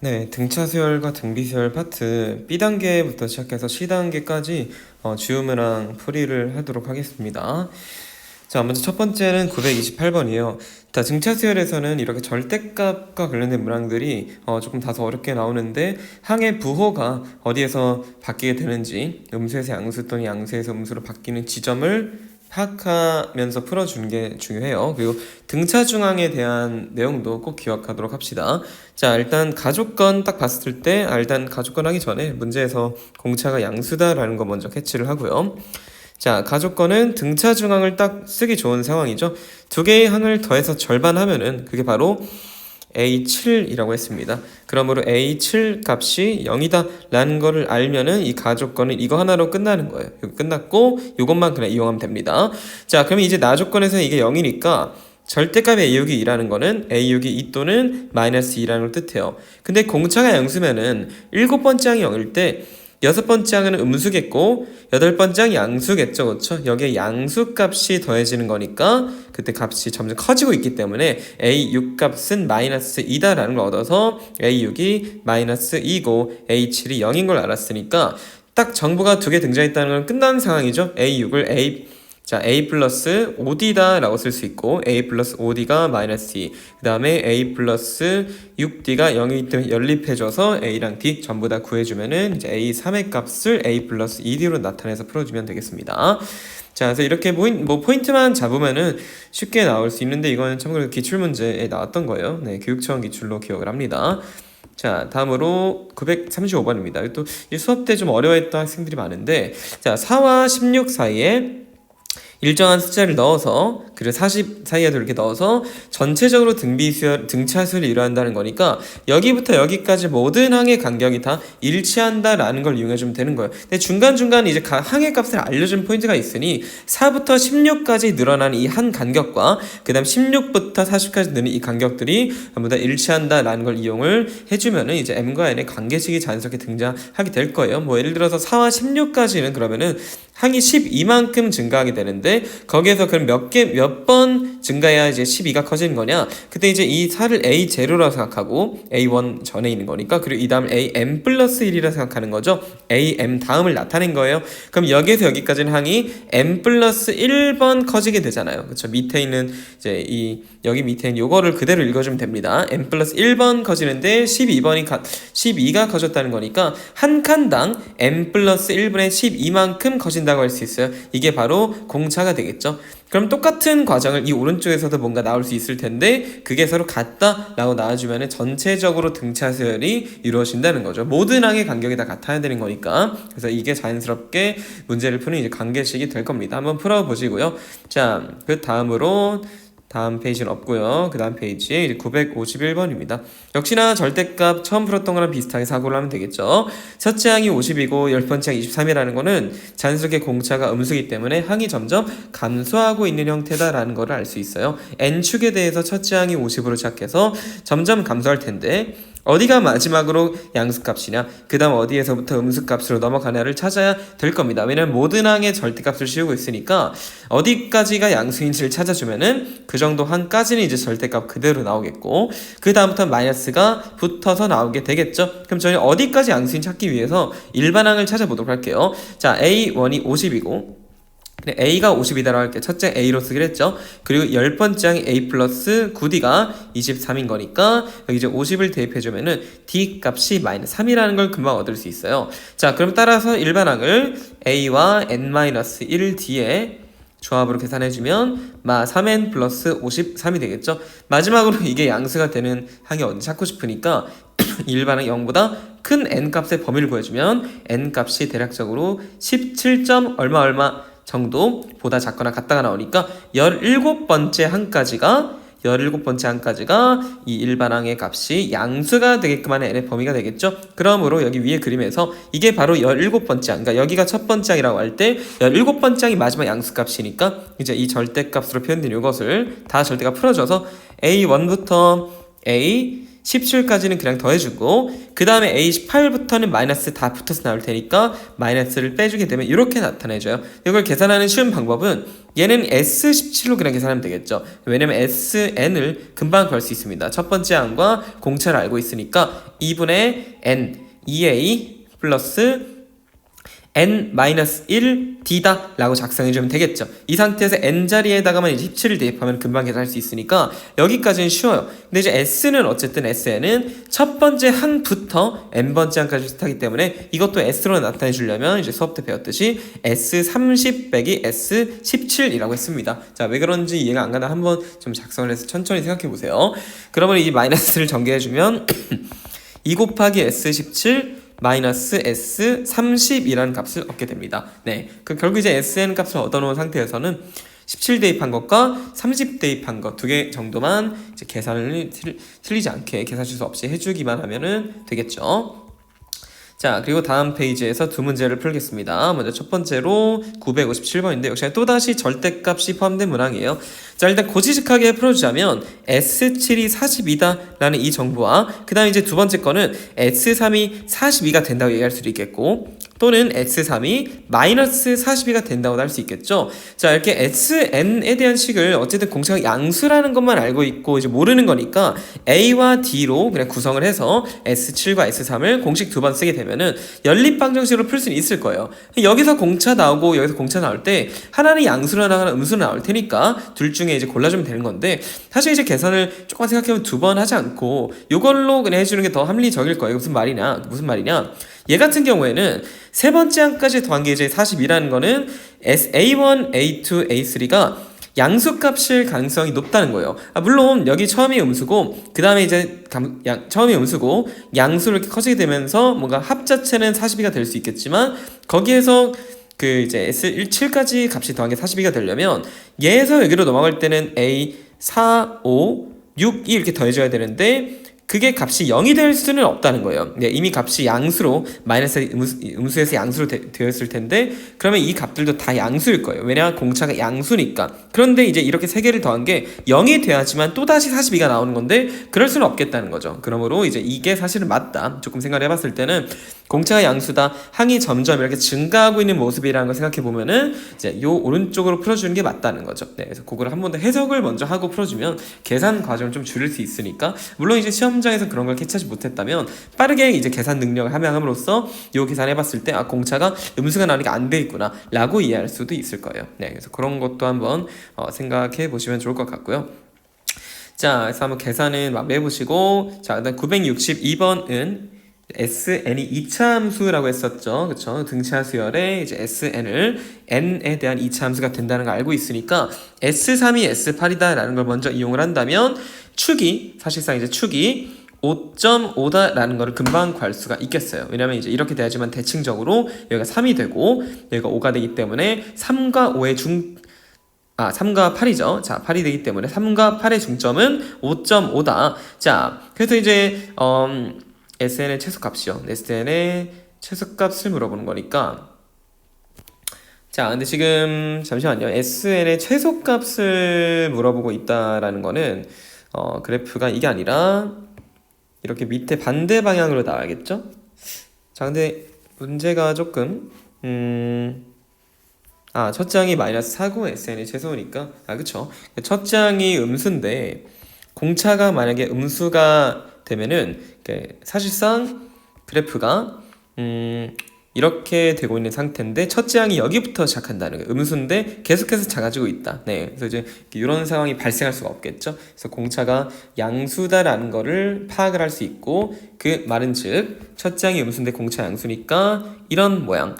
네, 등차 수열과 등비 수열 파트 B단계부터 시작해서 C단계까지 지우면랑 풀이를 하도록 하겠습니다. 자, 먼저 첫 번째는 928번이에요. 자, 등차 수열에서는 이렇게 절대값과 관련된 문항들이 조금 다소 어렵게 나오는데 항의 부호가 어디에서 바뀌게 되는지, 음수에서 양수 또는 양수에서 음수로 바뀌는 지점을 파악하면서 풀어주는 게 중요해요. 그리고 등차 중항에 대한 내용도 꼭 기억하도록 합시다. 자, 일단 가족건 딱 봤을 때, 일단 가족건 하기 전에 문제에서 공차가 양수다라는 거 먼저 캐치를 하고요. 자, 가족건은 등차 중항을 딱 쓰기 좋은 상황이죠. 두 개의 항을 더해서 절반하면은 그게 바로 A7이라고 했습니다. 그러므로 A7 값이 0이다 라는 거를 알면은 이 가족건은 이거 하나로 끝나는 거예요. 이거 끝났고 이것만 그냥 이용하면 됩니다. 자, 그러면 이제 나조건에서 이게 0이니까 절대값의 A6이 2라는 거는 A6이 2 또는 마이너스 2라는 걸 뜻해요. 근데 공차가 양수면은 7번째 항이 0일 때 6번째 항은 음수겠고 8번째 항이 양수겠죠. 그렇죠? 여기에 양수 값이 더해지는 거니까 그때 값이 점점 커지고 있기 때문에 A6 값은 마이너스 2다라는 걸 얻어서 A6이 마이너스 2고 A7이 0인 걸 알았으니까 딱 정보가 두 개 등장했다는 건 끝난 상황이죠. A6을 A 플러스 5D다 라고 쓸 수 있고 A 플러스 5D가 마이너스 2, 그 다음에 A 플러스 6D가 0이기 때문에 연립해줘서 A랑 D 전부 다 구해주면은 이제 A3의 값을 A 플러스 2D로 나타내서 풀어주면 되겠습니다. 자, 그래서 이렇게 포인트만 잡으면은 쉽게 나올 수 있는데 이거는 참고로 기출문제에 나왔던 거예요. 네, 교육청 기출로 기억을 합니다. 자, 다음으로 935번입니다. 또 이 수업 때 좀 어려워했던 학생들이 많은데, 자, 4와 16 사이에 일정한 숫자를 넣어서 그리고 40 사이에도 이렇게 넣어서 전체적으로 등차수를 이루한다는 거니까 여기부터 여기까지 모든 항의 간격이 다 일치한다라는 걸 이용해 주면 되는 거예요. 근데 중간중간 이제 항의 값을 알려준 포인트가 있으니 4부터 16까지 늘어나는 이 한 간격과 그 다음 16부터 40까지 느는 이 간격들이 전부 다 일치한다라는 걸 이용을 해주면은 이제 M과 N의 관계식이 자연스럽게 등장하게 될 거예요. 뭐 예를 들어서 4와 16까지는 그러면은 항이 12만큼 증가하게 되는데 거기에서 그럼 몇 번 증가해야 이제 12가 커지는 거냐? 그때 이제 이 4를 A0라고 생각하고 A1 전에 있는 거니까 그리고 이 다음 AM 플러스 1이라 생각하는 거죠. AM 다음을 나타낸 거예요. 그럼 여기에서 여기까지는 항이 M 플러스 1번 커지게 되잖아요. 그렇죠? 밑에 있는 이제 여기 밑에 있는 요거를 그대로 읽어주면 됩니다. M 플러스 1번 커지는데 12가 커졌다는 거니까 한 칸당 M 플러스 1분의 12만큼 커진다고 할 수 있어요. 이게 바로 공차가 되겠죠. 그럼 똑같은 과정을 이 오른쪽에서도 뭔가 나올 수 있을 텐데 그게 서로 같다라고 나와주면 전체적으로 등차 수열이 이루어진다는 거죠. 모든 항의 간격이 다 같아야 되는 거니까. 그래서 이게 자연스럽게 문제를 푸는 이제 관계식이 될 겁니다. 한번 풀어보시고요. 자, 그 다음 페이지는 없고요. 그 다음 페이지에 이제 951번입니다. 역시나 절대값 처음 풀었던 거랑 비슷하게 사고를 하면 되겠죠. 첫째 항이 50이고 10번째 항이 23이라는 거는 자연스럽게 공차가 음수이기 때문에 항이 점점 감소하고 있는 형태다라는 거를 알 수 있어요. n축에 대해서 첫째 항이 50으로 시작해서 점점 감소할 텐데 어디가 마지막으로 양수값이냐, 그 다음 어디에서부터 음수값으로 넘어가냐를 찾아야 될 겁니다. 왜냐면 모든 항의 절대값을 씌우고 있으니까 어디까지가 양수인지를 찾아주면은 그 정도 항까지는 이제 절대값 그대로 나오겠고 그 다음부터 마이너스가 붙어서 나오게 되겠죠. 그럼 저희 어디까지 양수인 찾기 위해서 일반항을 찾아보도록 할게요. 자, A1이 50이고 A가 50이다라고 할게요. 첫째 A로 쓰기로 했죠. 그리고 10번째 항이 A 플러스 9D가 23인 거니까 여기 이제 50을 대입해주면은 D 값이 마이너스 3이라는 걸 금방 얻을 수 있어요. 자, 그럼 따라서 일반항을 A와 N-1D에 조합으로 계산해주면 3n 플러스 53이 되겠죠. 마지막으로 이게 양수가 되는 항이 어디 찾고 싶으니까 일반항 0보다 큰 n 값의 범위를 구해주면 n 값이 대략적으로 17. 얼마 정도보다 작거나 같다가 나오니까 17번째 항까지가 이 일반항의 값이 양수가 되게끔 하는 n의 범위가 되겠죠. 그러므로 여기 위에 그림에서 이게 바로 17번째 항, 그러니까 여기가 첫 번째 항이라고 할 때 17번째 항이 마지막 양수값이니까 이제 이 절대값으로 표현된 이것을 다 절대값 풀어줘서 A1부터 A A17까지는 그냥 더해주고 그 다음에 A18부터는 마이너스 다 붙어서 나올 테니까 마이너스를 빼주게 되면 이렇게 나타내줘요. 이걸 계산하는 쉬운 방법은 얘는 S17로 그냥 계산하면 되겠죠. 왜냐면 SN을 금방 구할 수 있습니다. 첫 번째 항과 공차를 알고 있으니까 2분의 N 2A 플러스 n-1d다 라고 작성해주면 되겠죠. 이 상태에서 n자리에다가만 이제 17을 대입하면 금방 계산할 수 있으니까 여기까지는 쉬워요. 근데 이제 s는 어쨌든 sn은 첫 번째 항부터 n번째 항까지 비슷하기 때문에 이것도 s로 나타내 주려면 이제 수업 때 배웠듯이 s30 빼기 s17이라고 했습니다. 자, 왜 그런지 이해가 안 가나 한번 좀 작성을 해서 천천히 생각해 보세요. 그러면 이 마이너스를 전개해주면 2 곱하기 s17 마이너스 S30이라는 값을 얻게 됩니다. 네, 그 결국 이제 SN 값을 얻어놓은 상태에서는 17 대입한 것과 30 대입한 것 두 개 정도만 이제 계산을 틀리지 않게 계산 실수 없이 해주기만 하면은 되겠죠. 자, 그리고 다음 페이지에서 두 문제를 풀겠습니다. 먼저 첫 번째로 957번인데 역시 또다시 절대값이 포함된 문항이에요. 자, 일단 고지식하게 풀어주자면 S7이 42다 라는 이 정보와 그 다음에 이제 두 번째 거는 S3이 42가 된다고 얘기할 수도 있겠고 또는 S3이 마이너스 42가 된다고 할 수 있겠죠. 자, 이렇게 SN에 대한 식을 어쨌든 공차가 양수라는 것만 알고 있고 이제 모르는 거니까 A와 D로 그냥 구성을 해서 S7과 S3을 공식 두 번 쓰게 되면은 연립방정식으로 풀 수는 있을 거예요. 여기서 공차 나오고 여기서 공차 나올 때 하나는 양수로 하나는 음수로 나올 테니까 둘 중에 이제 골라주면 되는 건데 사실 이제 계산을 조금만 생각해보면 두 번 하지 않고 이걸로 그냥 해주는 게 더 합리적일 거예요. 무슨 말이냐? 얘 같은 경우에는 세 번째 항까지 더한 게 이제 42라는 거는 A1, A2, A3가 양수값일 가능성이 높다는 거예요. 물론 여기 처음이 음수고 그 다음에 이제 처음이 음수고 양수로 이렇게 커지게 되면서 뭔가 합자체는 42가 될 수 있겠지만 거기에서 그 이제 S17까지 값이 더한 게 42가 되려면 얘에서 여기로 넘어갈 때는 A, 4, 5, 6이 이렇게 더해져야 되는데 그게 값이 0이 될 수는 없다는 거예요. 네, 이미 값이 양수로 마이너스 음수에서 양수로 되었을 텐데 그러면 이 값들도 다 양수일 거예요. 왜냐 공차가 양수니까. 그런데 이제 이렇게 세 개를 더한 게 0이 돼야지만 또다시 42가 나오는 건데 그럴 수는 없겠다는 거죠. 그러므로 이제 이게 사실은 맞다. 조금 생각을 해봤을 때는 공차가 양수다. 항이 점점 이렇게 증가하고 있는 모습이라는 걸 생각해 보면은 이제 요 오른쪽으로 풀어주는 게 맞다는 거죠. 네, 그래서 그거를 한 번 더 해석을 먼저 하고 풀어주면 계산 과정을 좀 줄일 수 있으니까 물론 이제 시험장에서 그런 걸 캐치하지 못했다면 빠르게 이제 계산 능력을 함양함으로써 요 계산해봤을 때 아 공차가 음수가 나오니까 안 돼 있구나 라고 이해할 수도 있을 거예요. 네, 그래서 그런 것도 한번 생각해 보시면 좋을 것 같고요. 자, 그래서 한번 계산은 막 해보시고 자, 일단 962번은 SN이 2차 함수라고 했었죠. 그쵸? 등차 수열에 이제 SN을 N에 대한 2차 함수가 된다는 걸 알고 있으니까 S3이 S8이다 라는 걸 먼저 이용을 한다면 축이 사실상 이제 축이 5.5다 라는 거를 금방 구할 수가 있겠어요. 왜냐면 이제 이렇게 돼야지만 대칭적으로 여기가 3이 되고 여기가 5가 되기 때문에 3과 5의 3과 8이죠. 자, 8이 되기 때문에 3과 8의 중점은 5.5다. 자, 그래서 이제 SN의 최소값이요. SN의 최소값을 물어보는 거니까 자, 근데 지금 잠시만요. SN의 최소값을 물어보고 있다라는 거는 그래프가 이게 아니라 이렇게 밑에 반대 방향으로 나와야겠죠? 자, 근데 문제가 조금 첫째 항이 마이너스 4고 SN이 최소니까 그쵸? 첫째 항이 음수인데 공차가 만약에 음수가 되면은 사실상 그래프가 이렇게 되고 있는 상태인데 첫째 항이 여기부터 시작한다는 거예요. 음수인데 계속해서 작아지고 있다. 네, 그래서 이제 이런 상황이 발생할 수가 없겠죠. 그래서 공차가 양수다라는 거를 파악을 할 수 있고 그 말은즉 첫째 항이 음수인데 공차 양수니까 이런 모양.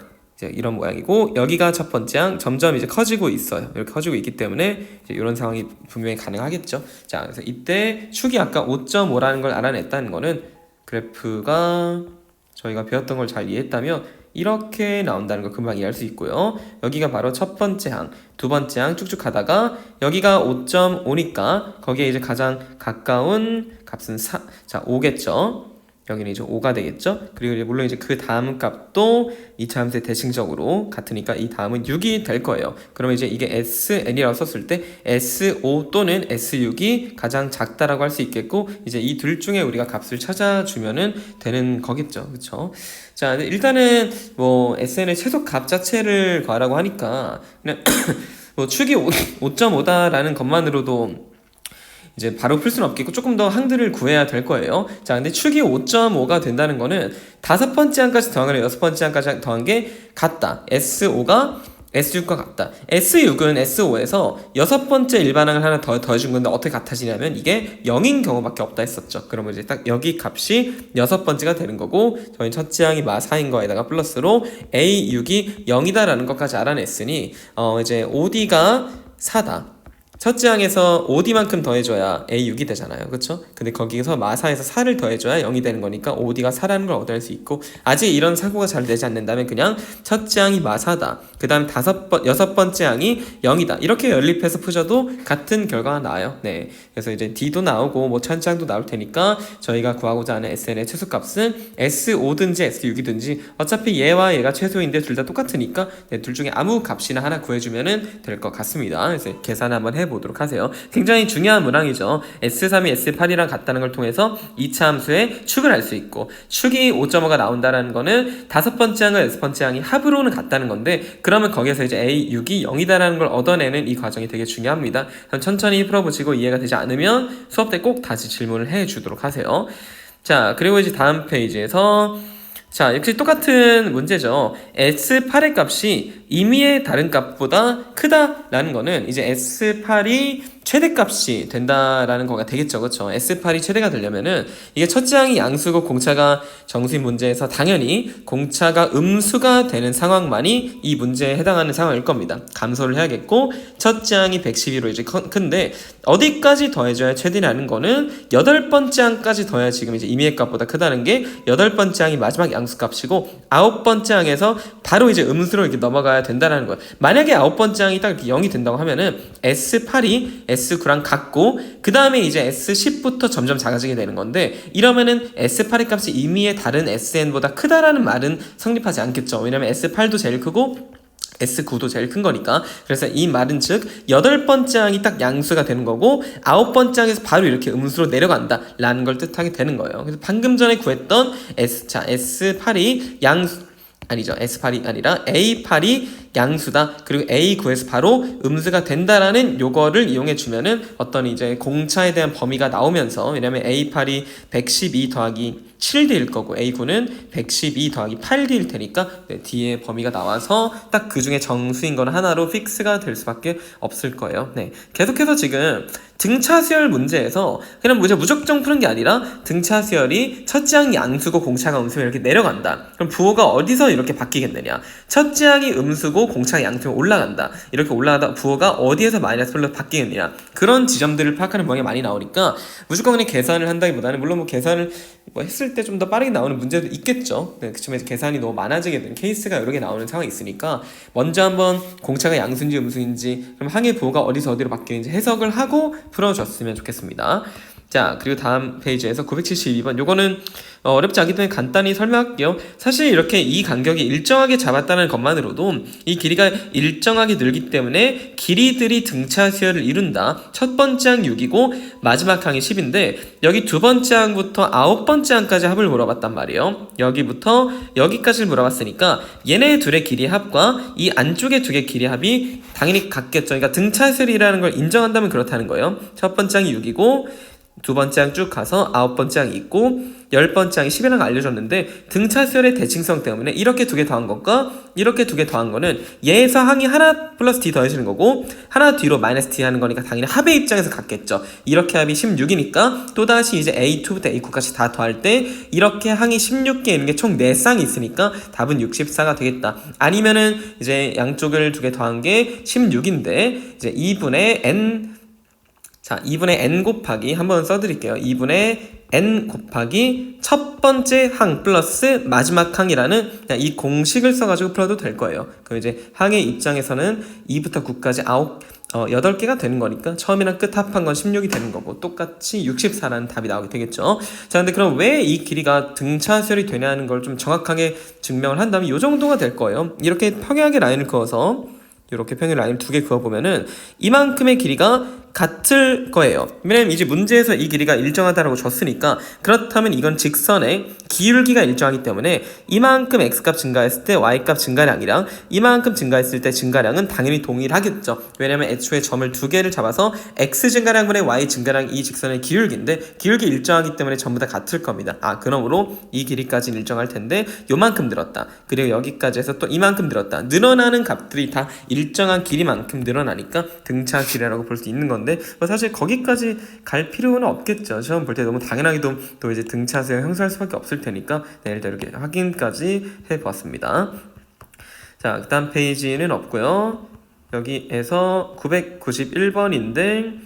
이런 모양이고 여기가 첫 번째 항 점점 이제 커지고 있어요. 이렇게 커지고 있기 때문에 이제 이런 상황이 분명히 가능하겠죠. 자, 그래서 이때 축이 아까 5.5라는 걸 알아냈다는 거는 그래프가 저희가 배웠던 걸 잘 이해했다면 이렇게 나온다는 걸 금방 이해할 수 있고요. 여기가 바로 첫 번째 항, 두 번째 항 쭉쭉 가다가 여기가 5.5니까 거기에 이제 가장 가까운 값은 4, 자 5겠죠. 여기는 이제 5가 되겠죠. 그리고 이제 물론 이제 그 다음 값도 이차 함수의 대칭적으로 같으니까 이 다음은 6이 될 거예요. 그러면 이제 이게 SN이라고 썼을 때 S5 또는 S6이 가장 작다라고 할 수 있겠고, 이제 이 둘 중에 우리가 값을 찾아주면은 되는 거겠죠. 그쵸? 자, 일단은 뭐 SN의 최소 값 자체를 구하라고 하니까 그냥 뭐 축이 5.5다라는 것만으로도 이제 바로 풀 수는 없겠고 조금 더 항들을 구해야 될 거예요. 자, 근데 축이 5.5가 된다는 거는 다섯 번째 항까지 더한 거랑 여섯 번째 항까지 더한 게 같다. S5가 S6과 같다. S6은 S5에서 여섯 번째 일반항을 하나 더해준 건데 어떻게 같아지냐면 이게 0인 경우밖에 없다 했었죠. 그러면 이제 딱 여기 값이 여섯 번째가 되는 거고, 저희 첫째 항이 마4인 거에다가 플러스로 A6이 0이다라는 것까지 알아냈으니 이제 OD가 4다. 첫째 항에서 5D만큼 더해줘야 A6이 되잖아요. 그쵸? 근데 거기에서 마4에서 4를 더해줘야 0이 되는 거니까 5D가 4라는 걸 얻을 수 있고, 아직 이런 사고가 잘 되지 않는다면 그냥 첫째 항이 마4다. 그 다음 여섯 번째 항이 0이다. 이렇게 연립해서 푸셔도 같은 결과가 나와요. 네. 그래서 이제 D도 나오고 뭐 첫째 항도 나올 테니까 저희가 구하고자 하는 SN의 최소값은 S5든지 S6이든지 어차피 얘와 얘가 최소인데 둘 다 똑같으니까 네, 둘 중에 아무 값이나 하나 구해주면 될 것 같습니다. 그래서 계산 한번 해보도록 하세요. 굉장히 중요한 문항이죠. S3이 S8이랑 같다는 걸 통해서 2차 함수의 축을 알 수 있고, 축이 5.5가 나온다는 거는 다섯 번째 항과 여섯 번째 항이 합으로는 같다는 건데, 그러면 거기에서 이제 A6이 0이다라는 걸 얻어내는 이 과정이 되게 중요합니다. 그럼 천천히 풀어보시고 이해가 되지 않으면 수업 때 꼭 다시 질문을 해주도록 하세요. 자, 그리고 이제 다음 페이지에서 자, 역시 똑같은 문제죠. S8의 값이 임의의 다른 값보다 크다라는 거는 이제 S8이 최대값이 된다라는 거가 되겠죠. 그렇죠? S8이 최대가 되려면은 이게 첫째 항이 양수고 공차가 정수인 문제에서 당연히 공차가 음수가 되는 상황만이 이 문제에 해당하는 상황일 겁니다. 감소를 해야겠고, 첫째 항이 112로 이제 큰데 어디까지 더해줘야 최대라는 거는 여덟 번째 항까지 더해야 지금 이제 임의의 값보다 크다는 게 여덟 번째 항이 마지막 양수값이고, 아홉 번째 항에서 바로 이제 음수로 이렇게 넘어가야 된다는 거예요. 만약에 아홉 번째 항이 딱 이렇게 0이 된다고 하면은 S8이 S9랑 같고, 그 다음에 이제 S10부터 점점 작아지게 되는 건데, 이러면은 S8의 값이 임의의 다른 SN보다 크다라는 말은 성립하지 않겠죠. 왜냐면 S8도 제일 크고 S9도 제일 큰 거니까. 그래서 이 말은 즉 여덟 번째 항이 딱 양수가 되는 거고, 아홉 번째 항에서 바로 이렇게 음수로 내려간다 라는 걸 뜻하게 되는 거예요. 그래서 방금 전에 구했던 S8이 S8이 아니라 A8이 양수다. 그리고 A9에서 바로 음수가 된다라는 요거를 이용해 주면은 어떤 이제 공차에 대한 범위가 나오면서, 왜냐면 A8이 112 더하기 7D일 거고 A9는 112 더하기 8D일 테니까 네, D의 범위가 나와서 딱 그 중에 정수인 거는 하나로 픽스가 될 수밖에 없을 거예요. 네. 계속해서 지금 등차 수열 문제에서 그냥 무작정 푸는 게 아니라 등차 수열이 첫째 항이 양수고 공차가 음수면 이렇게 내려간다. 그럼 부호가 어디서 이렇게 바뀌겠느냐? 첫째 항이 음수고 공차가 양수면 올라간다. 이렇게 올라가다 부호가 어디에서 마이너스 플러스 바뀌겠느냐? 그런 지점들을 파악하는 문항이 많이 나오니까 무조건 그냥 계산을 한다기보다는, 물론 뭐 계산을 했을 때 좀 더 빠르게 나오는 문제도 있겠죠. 네, 그치만 계산이 너무 많아지게 되는 케이스가 여러 개 나오는 상황이 있으니까 먼저 한번 공차가 양수인지 음수인지, 그럼 항의 부호가 어디서 어디로 바뀌는지 해석을 하고 풀어줬으면 좋겠습니다. 자, 그리고 다음 페이지에서 972번 요거는 어렵지 않기 때문에 간단히 설명할게요. 사실 이렇게 이 간격이 일정하게 잡았다는 것만으로도 이 길이가 일정하게 늘기 때문에 길이들이 등차 수열을 이룬다. 첫 번째 항 6이고 마지막 항이 10인데 여기 두 번째 항부터 아홉 번째 항까지 합을 물어봤단 말이에요. 여기부터 여기까지를 물어봤으니까 얘네 둘의 길이 합과 이 안쪽의 두 개 길이 합이 당연히 같겠죠. 그러니까 등차 수열이라는 걸 인정한다면 그렇다는 거예요. 첫 번째 항이 6이고 두 번째 항 쭉 가서 아홉 번째 항이 있고 열 번째 항이 10이라는 걸 알려줬는데, 등차 수열의 대칭성 때문에 이렇게 두 개 더한 것과 이렇게 두 개 더한 거는 얘에서 항이 하나 플러스 D 더해지는 거고 하나 뒤로 마이너스 D 하는 거니까 당연히 합의 입장에서 같겠죠. 이렇게 합이 16이니까 또다시 이제 A2부터 A9까지 다 더할 때 이렇게 항이 16개 있는 게 총 4쌍이 있으니까 답은 64가 되겠다. 아니면은 이제 양쪽을 두 개 더한 게 16인데 이제 2분의 N, 자, 2분의 n 곱하기 한번 써드릴게요. 2분의 n 곱하기 첫 번째 항 플러스 마지막 항이라는 이 공식을 써가지고 풀어도 될 거예요. 그럼 이제 항의 입장에서는 2부터 9까지 8개가 되는 거니까 처음이랑 끝 합한 건 16이 되는 거고 똑같이 64라는 답이 나오게 되겠죠. 자, 근데 그럼 왜 이 길이가 등차수열이 되냐는 걸 좀 정확하게 증명을 한다면 이 정도가 될 거예요. 이렇게 평행하게 라인을 그어서 이렇게 평행 라인 2개 그어보면은 이만큼의 길이가 같을 거예요. 왜냐면 이제 문제에서 이 길이가 일정하다라고 줬으니까 그렇다면 이건 직선의 기울기가 일정하기 때문에 이만큼 x값 증가했을 때 y값 증가량이랑 이만큼 증가했을 때 증가량은 당연히 동일하겠죠. 왜냐면 애초에 점을 2개를 잡아서 x 증가량분의 y 증가량 이 직선의 기울기인데 기울기 일정하기 때문에 전부 다 같을 겁니다. 그러므로 이 길이까지는 일정할 텐데 요만큼 늘었다. 그리고 여기까지 해서 또 이만큼 늘었다. 늘어나는 값들이 다 일정한 길이만큼 늘어나니까 등차 길이라고 볼 수 있는 건데 사실 거기까지 갈 필요는 없겠죠. 시험 볼 때 너무 당연하게도 또 이제 등차수열 형성할 수밖에 없을 테니까 일단 이렇게 확인까지 해보았습니다. 자, 그 다음 페이지는 없고요. 여기에서 991번인데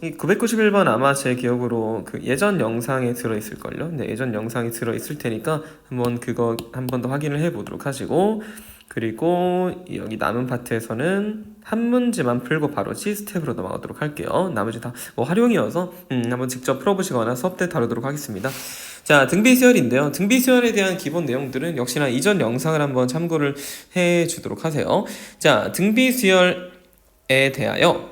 이 991번 아마 제 기억으로 그 예전 영상에 들어있을걸요. 네, 예전 영상에 들어있을 테니까 한번 그거 한 번 더 확인을 해보도록 하시고, 그리고 여기 남은 파트에서는 한 문제만 풀고 바로 C스텝으로 넘어가도록 할게요. 나머지 다 뭐 활용이어서 한번 직접 풀어보시거나 수업 때 다루도록 하겠습니다. 자, 등비수열인데요. 등비수열에 대한 기본 내용들은 역시나 이전 영상을 한번 참고를 해주도록 하세요. 자, 등비수열에 대하여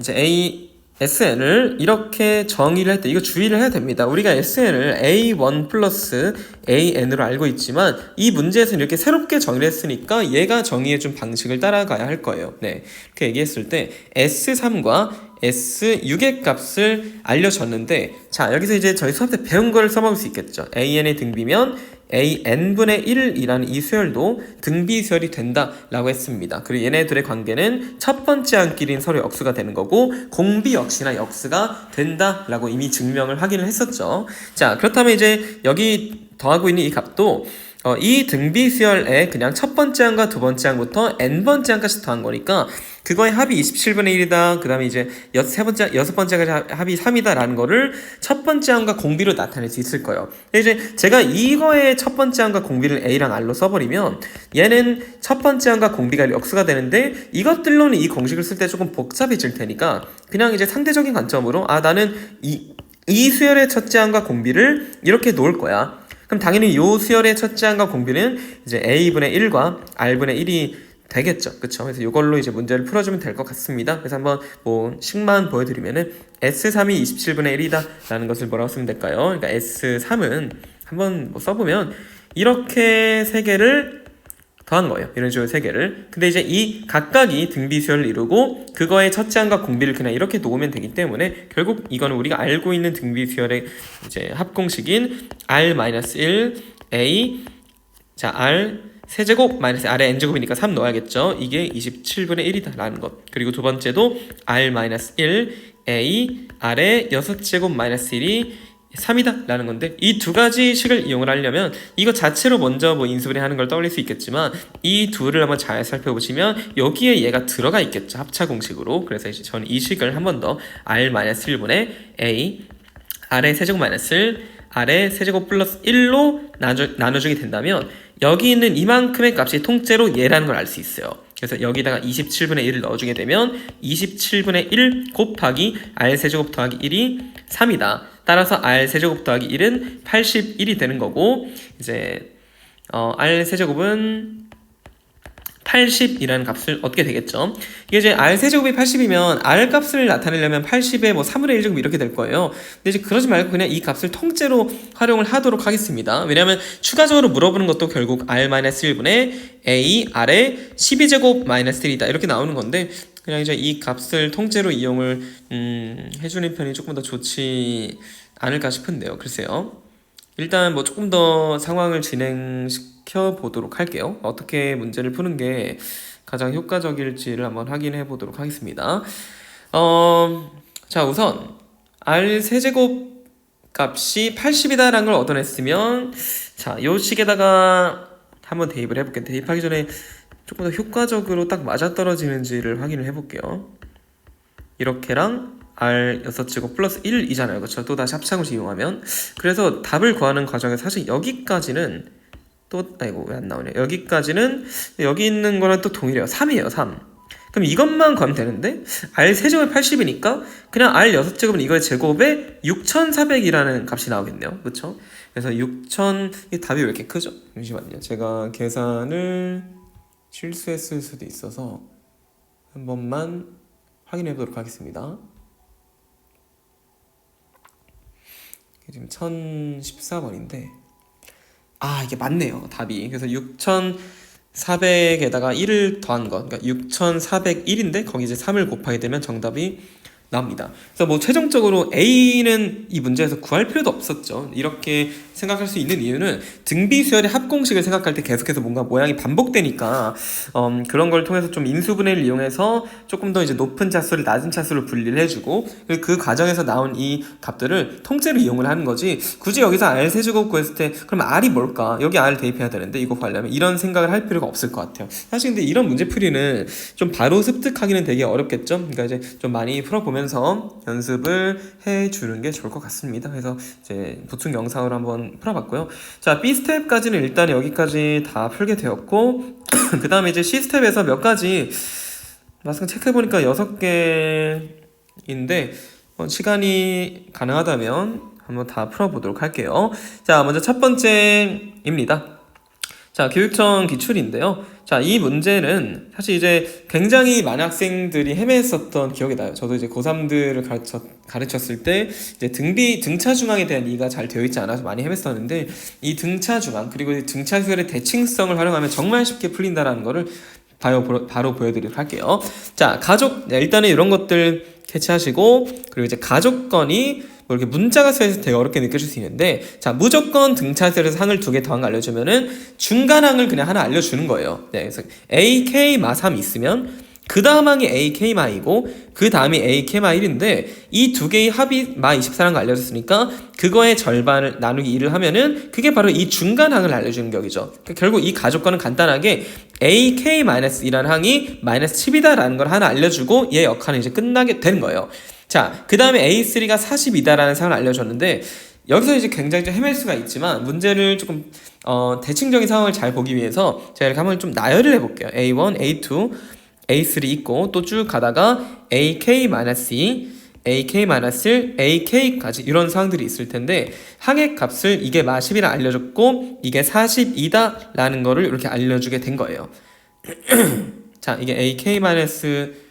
이제 SN을 이렇게 정의를 할 때 이거 주의를 해야 됩니다. 우리가 SN을 A1 플러스 AN으로 알고 있지만 이 문제에서는 이렇게 새롭게 정의를 했으니까 얘가 정의해준 방식을 따라가야 할 거예요. 네, 이렇게 얘기했을 때 S3과 S6의 값을 알려줬는데, 자, 여기서 이제 저희 수업 때 배운 걸 써먹을 수 있겠죠. AN의 등비면 AN분의 1이라는 이 수열도 등비 수열이 된다라고 했습니다. 그리고 얘네들의 관계는 첫 번째 항끼리는 서로 역수가 되는 거고 공비 역시나 역수가 된다라고 이미 증명을 확인을 했었죠. 자, 그렇다면 이제 여기 더하고 있는 이 값도 이 등비 수열에 그냥 첫 번째 항과 두 번째 항부터 n번째 항까지 더한 거니까 그거의 합이 27분의 1이다. 그 다음에 이제 여섯 번째까지 합이 3이다 라는 거를 첫 번째 항과 공비로 나타낼 수 있을 거예요. 이제 제가 이거의 첫 번째 항과 공비를 A랑 R로 써버리면 얘는 첫 번째 항과 공비가 역수가 되는데 이것들로는 이 공식을 쓸 때 조금 복잡해질 테니까 그냥 이제 상대적인 관점으로 나는 이 수열의 첫째 항과 공비를 이렇게 놓을 거야. 그럼 당연히 요 수열의 첫째 항과 공비는 이제 A분의 1과 R분의 1이 되겠죠. 그쵸? 그래서 이걸로 이제 문제를 풀어주면 될 것 같습니다. 그래서 한번 식만 보여드리면은 S3이 27분의 1이다 라는 것을 뭐라고 쓰면 될까요? 그러니까 S3은 한번 써보면 이렇게 세 개를 더한 거예요. 이런 식으로 세 개를. 근데 이제 이 각각이 등비수열을 이루고 그거의 첫째 항과 공비를 그냥 이렇게 놓으면 되기 때문에 결국 이거는 우리가 알고 있는 등비수열의 이제 합공식인 R-1 A R 세제곱 마이너스 R의 n제곱이니까 3 넣어야겠죠. 이게 27분의 1이다 라는 것. 그리고 두 번째도 R-1 A R의 6제곱 마이너스 1이 3이다 라는 건데 이 두 가지 식을 이용을 하려면 이거 자체로 먼저 인수분해 하는 걸 떠올릴 수 있겠지만 이 둘을 한번 잘 살펴보시면 여기에 얘가 들어가 있겠죠. 합차 공식으로. 그래서 이제 저는 이 식을 한 번 더 R-1분의 A R의 세제곱 마이너스 1 R의 세제곱 플러스 1로 나눠주게 된다면 여기 있는 이만큼의 값이 통째로 얘라는 걸 알 수 있어요. 그래서 여기다가 27분의 1을 넣어주게 되면 27분의 1 곱하기 R세제곱 더하기 1이 3이다. 따라서 R세제곱 더하기 1은 81이 되는 거고 이제 R세제곱은 80이라는 값을 얻게 되겠죠. 이게 이제 R세제곱이 80이면 R 값을 나타내려면 80에 3분의 1제곱 이렇게 될 거예요. 근데 이제 그러지 말고 그냥 이 값을 통째로 활용을 하도록 하겠습니다. 왜냐하면 추가적으로 물어보는 것도 결국 R-1분의 A R의 12제곱 마이너스 1이다 이렇게 나오는 건데 그냥 이제 이 값을 통째로 이용을 해주는 편이 조금 더 좋지 않을까 싶은데요. 글쎄요. 일단 조금 더 상황을 진행시켜 보도록 할게요. 어떻게 문제를 푸는 게 가장 효과적일지를 한번 확인해 보도록 하겠습니다. 자, 우선 R 세제곱 값이 80이다 라는 걸 얻어냈으면 자, 요 식에다가 한번 대입을 해볼게요. 대입하기 전에 조금 더 효과적으로 딱 맞아떨어지는지를 확인을 해볼게요. 이렇게랑 R 6제곱 플러스 1이잖아요. 그렇죠? 또 다시 합창을 이용하면. 그래서 답을 구하는 과정에서 사실 여기까지는 또 아이고 왜 안 나오냐. 여기까지는 여기 있는 거랑 또 동일해요. 3이에요. 3. 그럼 이것만 구하면 되는데 R 세제곱이 80이니까 그냥 R 6제곱은 이거의 제곱에 6400이라는 값이 나오겠네요. 그렇죠? 그래서 6000, 이 답이 왜 이렇게 크죠? 잠시만요. 제가 계산을 실수했을 수도 있어서 한 번만 확인해 보도록 하겠습니다. 지금 1014번인데 이게 맞네요. 답이. 그래서 6400에다가 1을 더한 거, 그러니까 6401인데 거기 이제 3을 곱하게 되면 정답이 나옵니다. 그래서 뭐 최종적으로 A는 이 문제에서 구할 필요도 없었죠. 이렇게 생각할 수 있는 이유는 등비수열의 합공식을 생각할 때 계속해서 뭔가 모양이 반복되니까 그런 걸 통해서 좀 인수분해를 이용해서 조금 더 이제 높은 차수를 낮은 차수로 분리를 해주고 그 과정에서 나온 이 값들을 통째로 이용을 하는 거지, 굳이 여기서 R 세제곱 구했을 때 그럼 R이 뭘까? 여기 R 대입해야 되는데 이거 구하려면 이런 생각을 할 필요가 없을 것 같아요. 사실 근데 이런 문제 풀이는 좀 바로 습득하기는 되게 어렵겠죠. 그러니까 이제 좀 많이 풀어보면서 연습을 해주는 게 좋을 것 같습니다. 그래서 이제 보충 영상으로 한번 풀어봤고요. 자, B 스텝까지는 일단 여기까지 다 풀게 되었고 그 다음에 이제 C 스텝에서 몇 가지 막상 체크해보니까 6개인데 시간이 가능하다면 한번 다 풀어보도록 할게요. 자, 먼저 첫 번째입니다. 자, 교육청 기출인데요. 자, 이 문제는 사실 이제 굉장히 많은 학생들이 헤맸었던 기억이 나요. 저도 이제 고3들을 가르쳤을 때 이제 등차 중앙에 대한 이해가 잘 되어 있지 않아서 많이 헤맸었는데, 이 등차 중앙 그리고 등차 수열의 대칭성을 활용하면 정말 쉽게 풀린다라는 거를 바로 보여드리도록 할게요. 자, 가족, 일단은 이런 것들 캐치하시고, 그리고 이제 가족건이 뭐 이렇게 문자가 쓰여서 되게 어렵게 느껴질 수 있는데, 자, 무조건 등차수열에서 항을 2개 더한 거 알려주면은 중간항을 그냥 하나 알려주는 거예요. 네, 그래서 AK 마 3 있으면 그 다음 항이 AK 마 2고 그 다음이 AK 마 1인데 이 두 개의 합이 마 24라는 거 알려줬으니까 그거의 절반을 나누기 2를 하면은 그게 바로 이 중간항을 알려주는 격이죠. 그러니까 결국 이 가족과는 간단하게 AK-2라는 항이 마이너스 10이다 라는 걸 하나 알려주고 얘 역할은 이제 끝나게 되는 거예요. 자, 그 다음에 A3가 42다라는 사항을 알려줬는데, 여기서 이제 굉장히 좀 헤맬 수가 있지만 문제를 조금 대칭적인 상황을 잘 보기 위해서 제가 이렇게 한번 좀 나열을 해볼게요. A1, A2, A3 있고 또 쭉 가다가 AK-2, AK-1, AK까지 이런 상황들이 있을 텐데, 항의 값을 이게 마 10이라 알려줬고 이게 42다 라는 거를 이렇게 알려주게 된 거예요. 자, 이게 AK-2가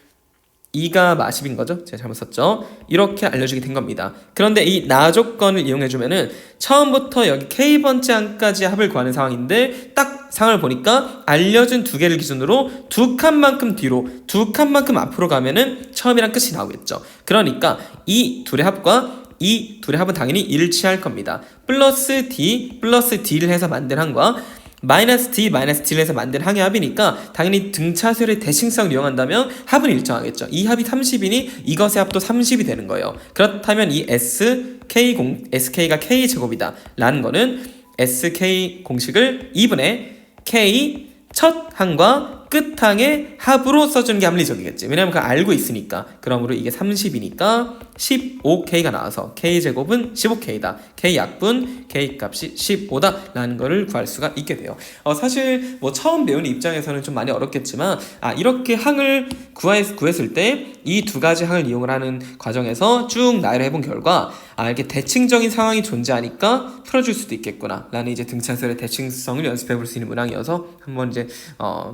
마 10인 거죠? 제가 잘못 썼죠? 이렇게 알려주게 된 겁니다. 그런데 이 나 조건을 이용해주면은 처음부터 여기 K번째 항까지 합을 구하는 상황인데, 딱 상황을 보니까 알려준 두 개를 기준으로 두 칸만큼 뒤로, 두 칸만큼 앞으로 가면은 처음이랑 끝이 나오겠죠. 그러니까 이 둘의 합과 이 둘의 합은 당연히 일치할 겁니다. 플러스 D 플러스 D를 해서 만든 항과 마이너스 D 마이너스 D를 해서 만든 항의 합이니까 당연히 등차수열의 대칭성을 이용한다면 합은 일정하겠죠. 이 합이 30이니 이것의 합도 30이 되는 거예요. 그렇다면 이 SK가 K제곱이다 라는 거는 SK 공식을 2분의 K 첫 항과 끝 항의 합으로 써주는 게 합리적이겠지. 왜냐면 그걸 알고 있으니까. 그러므로 이게 30이니까 15K가 나와서 K제곱은 15K다. K 약분 K 값이 15다 라는 거를 구할 수가 있게 돼요. 사실 뭐 처음 배우는 입장에서는 좀 많이 어렵겠지만 이렇게 항을 구했을 때 이 두 가지 항을 이용을 하는 과정에서 쭉 나열을 해본 결과 이렇게 대칭적인 상황이 존재하니까 풀어줄 수도 있겠구나 라는 이제 등차수열의 대칭성을 연습해 볼 수 있는 문항이어서 한번 이제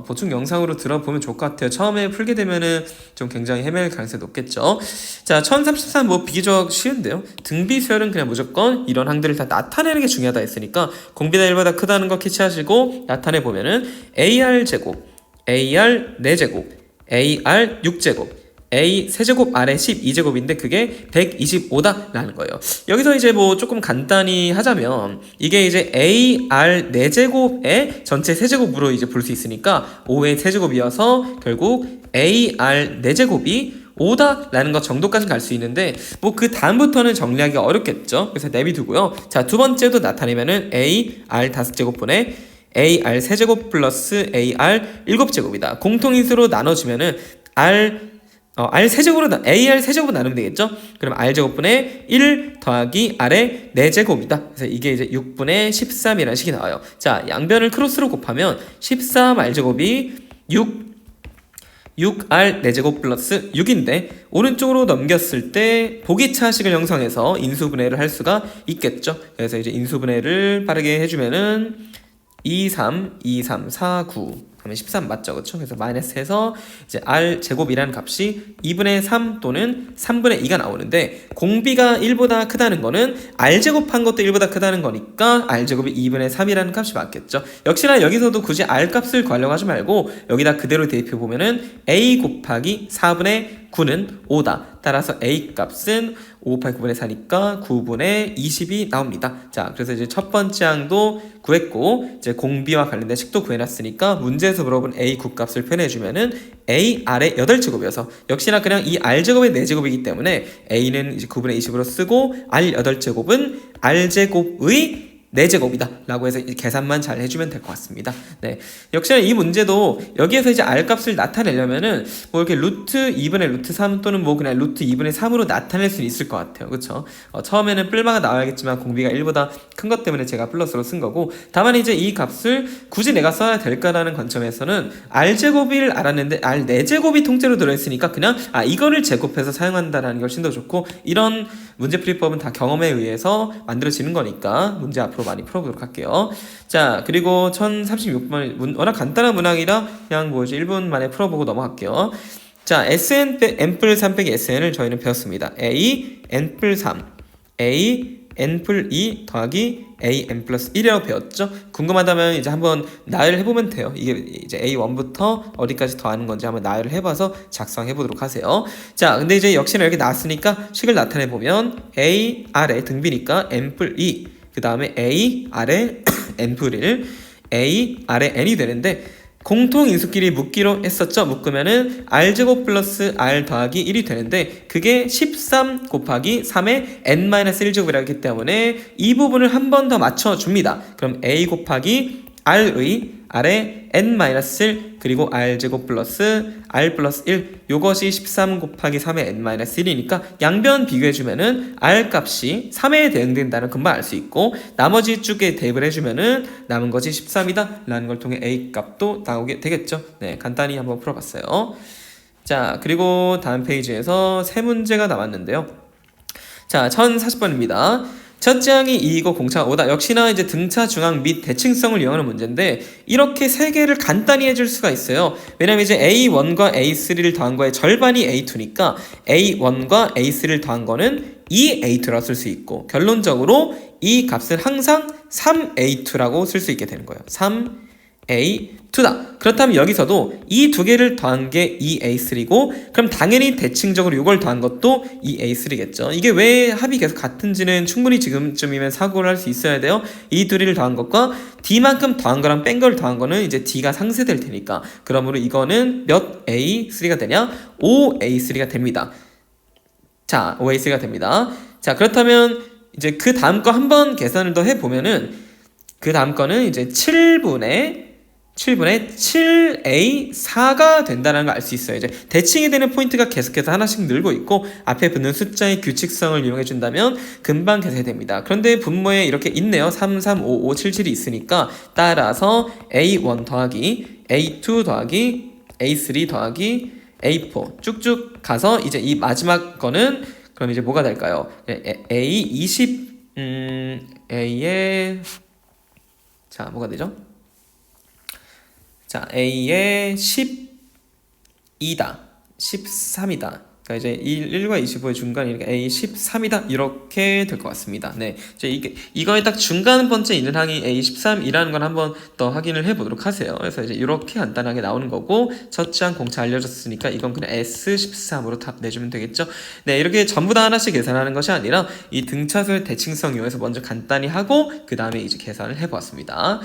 보충 영상으로 들어보면 좋을 것 같아요. 처음에 풀게 되면은 좀 굉장히 헤맬 가능성이 높겠죠. 자, 1033 뭐 비교적 쉬운데요. 등비수열은 그냥 무조건 이런 항들을 다 나타내는 게 중요하다 했으니까 공비다 1보다 크다는 거 캐치하시고 나타내 보면은 AR 제곱, AR 4제곱, AR 6제곱, A 세제곱 아래 12제곱인데 그게 125다 라는 거예요. 여기서 이제 뭐 조금 간단히 하자면 이게 이제 AR 4제곱의 전체 세제곱으로 이제 볼 수 있으니까 5의 세제곱이어서 결국 AR 4제곱이 5다 라는 것 정도까지 갈 수 있는데 뭐 그 다음부터는 정리하기 어렵겠죠. 그래서 내비두고요. 자, 두 번째도 나타내면은 AR 5제곱분의 AR 세제곱 플러스 AR 7제곱이다. 공통인수로 나눠주면은 R R 세제곱으로 AR 세제곱으로 나누면 되겠죠? 그럼 R 제곱분의 1 더하기 R의 4제곱이다. 그래서 이게 이제 6분의 13이라는 식이 나와요. 자, 양변을 크로스로 곱하면 13R 제곱이 6R 4제곱 플러스 6인데 오른쪽으로 넘겼을 때 보기차식을 형성해서 인수분해를 할 수가 있겠죠. 그래서 이제 인수분해를 빠르게 해주면은 2, 3, 2, 3, 4, 9 그러면 13 맞죠? 그쵸? 그래서 마이너스 해서 이제 R 제곱이라는 값이 2분의 3 또는 3분의 2가 나오는데 공비가 1보다 크다는 거는 R 제곱한 것도 1보다 크다는 거니까 R 제곱이 2분의 3이라는 값이 맞겠죠. 역시나 여기서도 굳이 R 값을 구하려고 하지 말고 여기다 그대로 대입해 보면은 A 곱하기 4분의 9는 5다. 따라서 A 값은 5 곱하기 9분의 4니까 9분의 20이 나옵니다. 자, 그래서 이제 첫 번째 항도 구했고 이제 공비와 관련된 식도 구해놨으니까 문제에서 물어본 A 값을 표현해주면은 A R의 8제곱이어서 역시나 그냥 이 R제곱의 4제곱이기 때문에 A는 이제 9분의 20으로 쓰고 R 8제곱은 R제곱의 4제곱이다 라고 해서 계산만 잘 해주면 될 것 같습니다. 네, 역시나 이 문제도 여기에서 이제 R 값을 나타내려면은 뭐 이렇게 루트 2분의 루트 3 또는 뭐 그냥 루트 2분의 3으로 나타낼 수 있을 것 같아요. 그쵸? 처음에는 뿔마가 나와야겠지만 공비가 1보다 큰 것 때문에 제가 플러스로 쓴 거고, 다만 이제 이 값을 굳이 내가 써야 될까라는 관점에서는 R제곱을 알았는데 R 4제곱이 통째로 들어있으니까 그냥 이거를 제곱해서 사용한다라는 게 훨씬 더 좋고, 이런 문제풀이법은 다 경험에 의해서 만들어지는 거니까 문제 앞으로 많이 풀어보도록 할게요. 자, 그리고 1036번 워낙 간단한 문항이라 그냥 뭐 이제 1분 만에 풀어보고 넘어갈게요. 자, SN N+3 SN을 저희는 배웠습니다. A N+3 A N+2 더하기 A N+1이라고 배웠죠. 궁금하다면 이제 한번 나열을 해보면 돼요. 이게 이제 A1부터 어디까지 더하는 건지 한번 나열을 해봐서 작성해 보도록 하세요. 자, 근데 이제 역시나 이렇게 나왔으니까 식을 나타내 보면 A R의 등비니까 N+2, 그 다음에 A R의 N+1, A R의 N이 되는데 공통 인수끼리 묶기로 했었죠. 묶으면은 R제곱 플러스 R 더하기 1이 되는데 그게 13 곱하기 3의 N-1제곱이라고 했기 때문에 이 부분을 한 번 더 맞춰줍니다. 그럼 A 곱하기 R의 N-1 그리고 R제곱 플러스 R 플러스 1 요것이 13 곱하기 3의 N-1이니까 양변 비교해주면은 R 값이 3에 대응된다는 금방 알 수 있고, 나머지 쪽에 대입을 해주면은 남은 것이 13이다 라는 걸 통해 A 값도 나오게 되겠죠. 네, 간단히 한번 풀어봤어요. 자, 그리고 다음 페이지에서 세 문제가 남았는데요. 자, 1040번입니다. 첫째 항이 2이고 공차가 5다. 역시나 이제 등차, 중항 및 대칭성을 이용하는 문제인데 이렇게 세 개를 간단히 해줄 수가 있어요. 왜냐면 이제 A1과 A3를 더한 거의 절반이 A2니까 A1과 A3를 더한 거는 2A2라고 쓸 수 있고, 결론적으로 이 값을 항상 3A2라고 쓸 수 있게 되는 거예요. 3A2다. 그렇다면 여기서도 이 두 개를 더한 게 2A3고 그럼 당연히 대칭적으로 이걸 더한 것도 2A3겠죠. 이게 왜 합이 계속 같은지는 충분히 지금쯤이면 사고를 할 수 있어야 돼요. 이 둘이를 더한 것과 D만큼 더한 거랑 뺀 걸 더한 거는 이제 D가 상쇄될 테니까, 그러므로 이거는 몇 A3가 되냐? 5A3가 됩니다. 자, 5A3가 됩니다. 자, 그렇다면 이제 그 다음 거 한번 계산을 더 해보면은 그 다음 거는 이제 7분의 7A4가 된다는 걸 알 수 있어요. 이제 대칭이 되는 포인트가 계속해서 하나씩 늘고 있고 앞에 붙는 숫자의 규칙성을 이용해 준다면 금방 계산이 됩니다. 그런데 분모에 이렇게 있네요. 3, 3, 5, 5, 7, 7이 있으니까 따라서 A1 더하기 A2 더하기 A3 더하기 A4 쭉쭉 가서 이제 이 마지막 거는 그럼 이제 뭐가 될까요? A20 A의 자, 뭐가 되죠? 자, A의 12다. 13이다. 그러니까 이제 1과 25의 중간이니까 A 13이다. 이렇게 될 것 같습니다. 네. 이제 이거의 딱 중간 번째 있는 항이 A 13이라는 걸 한번 더 확인을 해 보도록 하세요. 그래서 이제 이렇게 간단하게 나오는 거고, 첫째 항 공차 알려졌으니까 이건 그냥 S 13으로 답 내주면 되겠죠. 네. 이렇게 전부 다 하나씩 계산하는 것이 아니라 이 등차수의 대칭성 이용해서 먼저 간단히 하고 그 다음에 이제 계산을 해 보았습니다.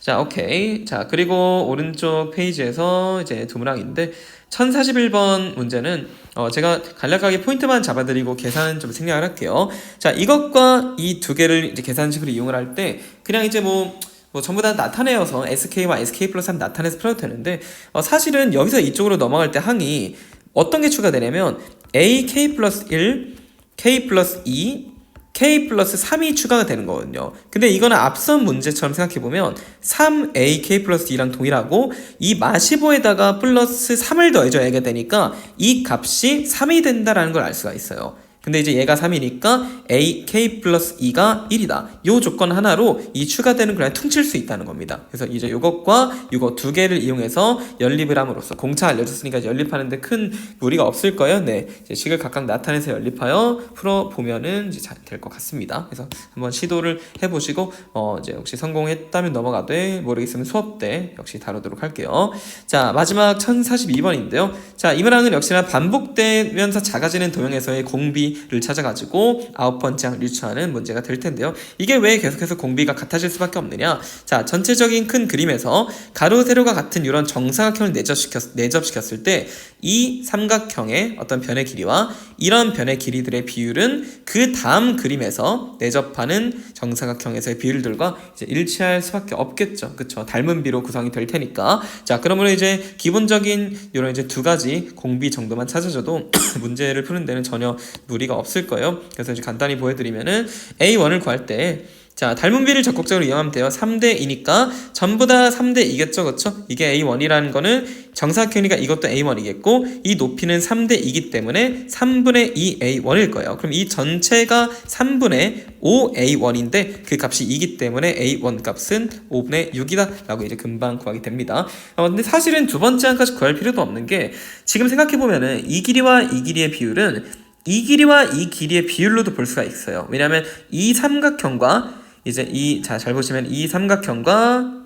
자, 오케이. 자, 그리고 오른쪽 페이지에서 이제 두 문항인데 1041번 문제는 제가 간략하게 포인트만 잡아드리고 계산 좀 생략을 할게요. 자, 이것과 이 두 개를 이제 계산식으로 이용을 할 때 그냥 이제 뭐 전부 다 나타내어서 SK와 SK 플러스 3 나타내서 풀어도 되는데 사실은 여기서 이쪽으로 넘어갈 때 항이 어떤 게 추가되냐면 a k 플러스 1, k 플러스 2, k 플러스 3이 추가가 되는 거거든요. 근데 이거는 앞선 문제처럼 생각해보면 3ak 플러스 2랑 동일하고 이 마15에다가 플러스 3을 더해줘야 되니까 이 값이 3이 된다라는 걸 알 수가 있어요. 근데 이제 얘가 3이니까 ak 플러스 2가 1이다. 요 조건 하나로 이 추가되는 그냥 퉁칠 수 있다는 겁니다. 그래서 이제 요것과 요거 두 개를 이용해서 연립을 함으로써 공차 알려줬으니까 연립하는데 큰 무리가 없을 거예요. 네, 이제 식을 각각 나타내서 연립하여 풀어보면은 이제 잘 될 것 같습니다. 그래서 한번 시도를 해보시고 이제 혹시 성공했다면 넘어가되 모르겠으면 수업 때 역시 다루도록 할게요. 자, 마지막 1042번인데요. 자, 이 문항은 역시나 반복되면서 작아지는 도형에서의 공비 를 찾아가지고 9번째 항 유추하는 문제가 될 텐데요. 이게 왜 계속해서 공비가 같아질 수밖에 없느냐? 자, 전체적인 큰 그림에서 가로 세로가 같은 이런 정사각형을 내접시켰을 때 이 삼각형의 어떤 변의 길이와 이런 변의 길이들의 비율은 그 다음 그림에서 내접하는 정사각형에서의 비율들과 이제 일치할 수밖에 없겠죠. 그쵸? 닮은 비로 구성이 될 테니까. 자, 그러므로 이제 기본적인 이런 이제 두 가지 공비 정도만 찾아줘도 문제를 푸는 데는 전혀 무리가 없을 거예요. 그래서 이제 간단히 보여드리면은 A1을 구할 때 자, 닮은 비를 적극적으로 이용하면 돼요. 3대 2니까 전부 다 3대 2겠죠, 그쵸? 이게 A1이라는 거는 정사각형이니까 이것도 A1이겠고 이 높이는 3대 2이기 때문에 3분의 2 A1일 거예요. 그럼 이 전체가 3분의 5 A1인데 그 값이 2이기 때문에 A1 값은 5분의 6이다 라고 이제 금방 구하게 됩니다. 근데 사실은 두 번째 항까지 구할 필요도 없는 게 지금 생각해보면은 이 길이와 이 길이의 비율은 이 길이와 이 길이의 비율로도 볼 수가 있어요. 왜냐하면 이 삼각형과 이제 잘 보시면 이 삼각형과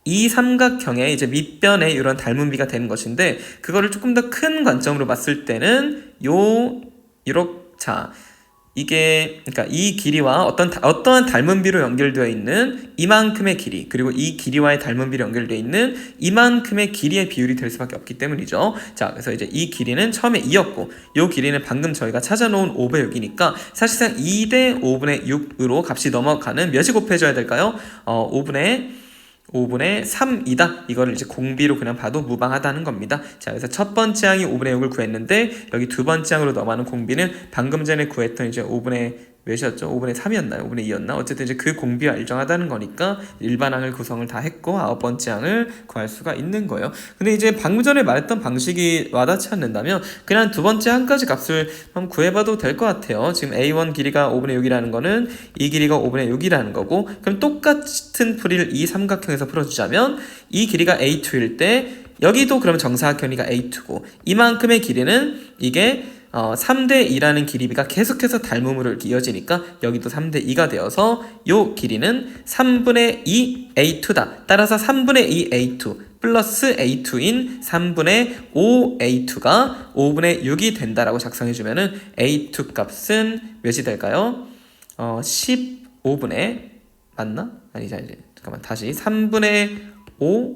이 삼각형의 이제 밑변에 이런 닮은 비가 되는 것인데 그거를 조금 더 큰 관점으로 봤을 때는 이게 그러니까 이 길이와 어떠한 닮은 비로 연결되어 있는 이만큼의 길이 그리고 이 길이와의 닮은 비로 연결되어 있는 이만큼의 길이의 비율이 될 수밖에 없기 때문이죠. 자, 그래서 이제 이 길이는 처음에 2였고 이 길이는 방금 저희가 찾아놓은 5분의 6이니까 사실상 2대 5분의 6으로 값이 넘어가는 몇이 곱해져야 될까요? 5분의 3이다. 이거를 이제 공비로 그냥 봐도 무방하다는 겁니다. 자, 그래서 첫 번째 항이 5분의 6을 구했는데 여기 두 번째 항으로 넘어가는 공비는 방금 전에 구했던 이제 5분의 몇이었죠? 5분의 3이었나요? 5분의 2였나? 어쨌든 이제 그 공비와 일정하다는 거니까 일반 항을 구성을 다 했고 9번째 항을 구할 수가 있는 거예요. 근데 이제 방금 전에 말했던 방식이 와닿지 않는다면 그냥 두 번째 항까지 값을 한번 구해봐도 될 것 같아요. 지금 A1 길이가 5분의 6이라는 거는 이 길이가 5분의 6이라는 거고 그럼 똑같은 풀이를 이 삼각형에서 풀어주자면 이 길이가 A2일 때 여기도 그러면 정사각형이가 A2고 이만큼의 길이는 이게 3대 2라는 길이가 계속해서 닮음으로 이렇게 이어지니까 여기도 3대 2가 되어서 요 길이는 3분의 2 A2다. 따라서 3분의 2 A2 플러스 A2인 3분의 5 A2가 5분의 6이 된다라고 작성해주면은 A2 값은 몇이 될까요? 15분의 맞나? 아니죠, 이제 잠깐만 다시 3분의 5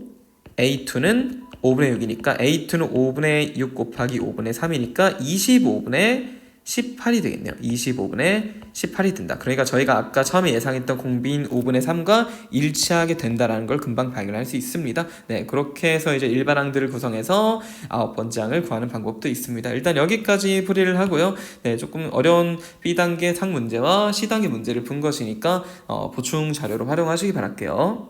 A2는 5분의 6이니까 A2는 5분의 6 곱하기 5분의 3이니까 25분의 18이 되겠네요. 25분의 18이 된다. 그러니까 저희가 아까 처음에 예상했던 공비인 5분의 3과 일치하게 된다라는 걸 금방 발견할 수 있습니다. 네, 그렇게 해서 이제 일반항들을 구성해서 9번째 항을 구하는 방법도 있습니다. 일단 여기까지 풀이를 하고요. 네, 조금 어려운 B단계 상 문제와 C단계 문제를 푼 것이니까 보충 자료로 활용하시기 바랄게요.